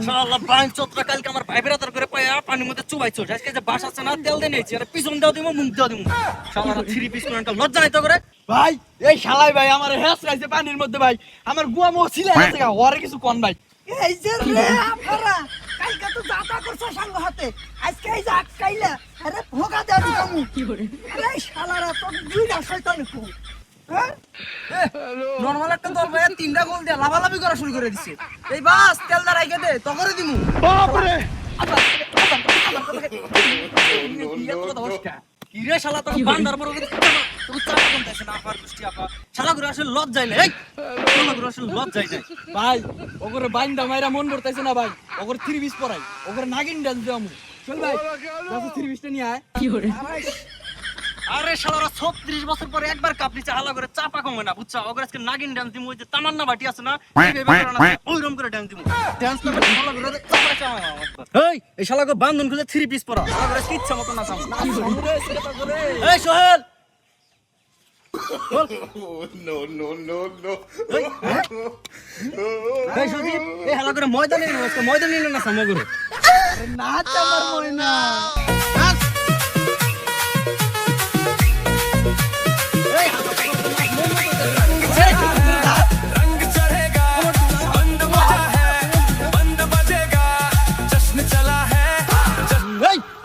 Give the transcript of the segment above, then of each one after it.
শালা বাইনচোদরা কালকে আমার ভাই বেরাদার করে পায়া পানির মধ্যে চুবাইছো আজকে যে বাস আছে না তেল দিয়ে নিয়েছি আর পিছন দাও দিমু মুখ দাও দিমু শালারা থ্রি পিস করে একটা লজ্জা নাই তো করে ভাই এই শালাই ভাই আমার হেস খাইছে পানির মধ্যে ভাই আমার গুয়া মছিলা গেছে গা ওরে কিছু কোন ভাই এই যে রে আপনারা কালকে তো যাতা করছ সঙ্গ হাতে আজকে এই যে আটকাইলা আরে ভোগা দেন কমু আরে শালারা তো দুইটা শয়তান কো নরমাল একটা দল ভাই তিনটা গোল দিয়ে লাভালাভি করা শুরু করে দিছে এই বাস তেল দা রাইখে দে তো করে দিমু বাপ রে কিরে শালা তোর বান্দার পর তুমি চাপা কম দেছ না আপার দৃষ্টি আপা শালা গুলো আসলে লজ্জাই নাই এই শালা গুলো আসলে লজ্জাই নাই ভাই ওগরে বাইন্দা মাইরা মন করতেছে না ভাই ওগরে থ্রি পিস পরাই ওগরে নাগিন ডান্স দিমু চল ভাই যত থ্রি পিসটা নিয়ে আয় আরে শালারা 36 বছর পরে একবার কাপ নিচে হালা করে চাপা কমে না বুঝছো ওগরে আজকে নাগিন ডান্স দিমু ওই যে তামান্না বাটি আছে না এইভাবে করে না ওইরকম করে ডান্স দিমু ডান্স করে শালা করে চাপা চাপা এই শালা গো বান্ধন খুলে থ্রি পিস পরা শালা করে ইচ্ছা মত না চামু এই সোহেল এই সুদীপ এই হালা করে ময়দানে না সামো করে না আমার মনে না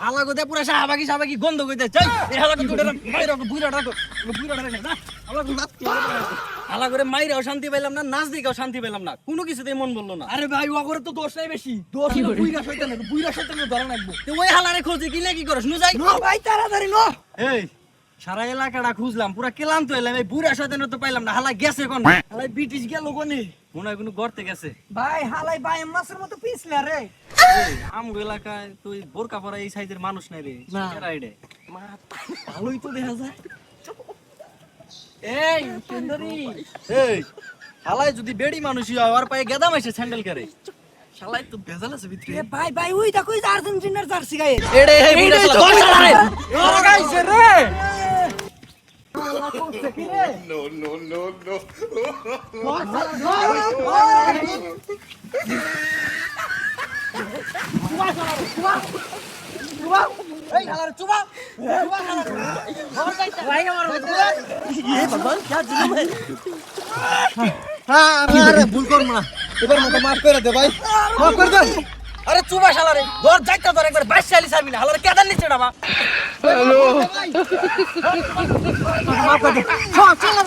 আলাগো পুরা সাহাবাগি গন্ধ কইতে চাই এই হালাগো দুটার মাইরা বুইরাটা না আলাগো নাচ আলাগরে মাইরাও শান্তি পাইলাম না নাচ দিকেও শান্তি পেলাম না কোনো কিছুতেই মন বললো না আরে ভাই ওগরে তো দোষ নাই বেশি দোষ হলো বুইরা শয়তানের ধরে রাখবো তো ওই হালারে খোঁজে কি করছ নু যাই নো ভাই তাড়াতাড়ি নো এই সারা এলাকাটা খুঁজলাম পুরা কেলাম তো এলাম এই বুড়া শয়তানের তো পাইলাম না হালা গেছে কোন আরে ব্রিটিশ গেল কোনে মনে হয় কোনো গর্তে গেছে ভাই হালাই ভাই মাছের মতো পিছলে রে আমগো এলাকায় তুই বোরকা পরা এই সাইজের মানুষ নাই রে না। রাইডে ভালোই তো দেখা যায় এই সুন্দরী এই হালাই যদি বেড়ি মানুষই হয় আর পায়ে গেদা মাইছে স্যান্ডেল করে শালাই তো ভেজাল আছে ভিতরে এ ভাই ভাই ওই দেখো ওই যে আর্জেন্টিনার জার্সি গায়ে এড়ে হে বুড়া শালা ধর শালা রে লাগাইছে রে এই হালারে চুবা হালারে ধর যাইতা ভাই আমার এ বাবা क्या जुलुम है আরে ভুল করব না এবার মত মাফ করে দে ভাই মাফ করে দে আরে চুবা শালা রে ধর যাইতা ধর একবার 22 40 ছাড়বি না হালারে কেদার নিচে না বা হ্যালো মাফ করে দে চল চল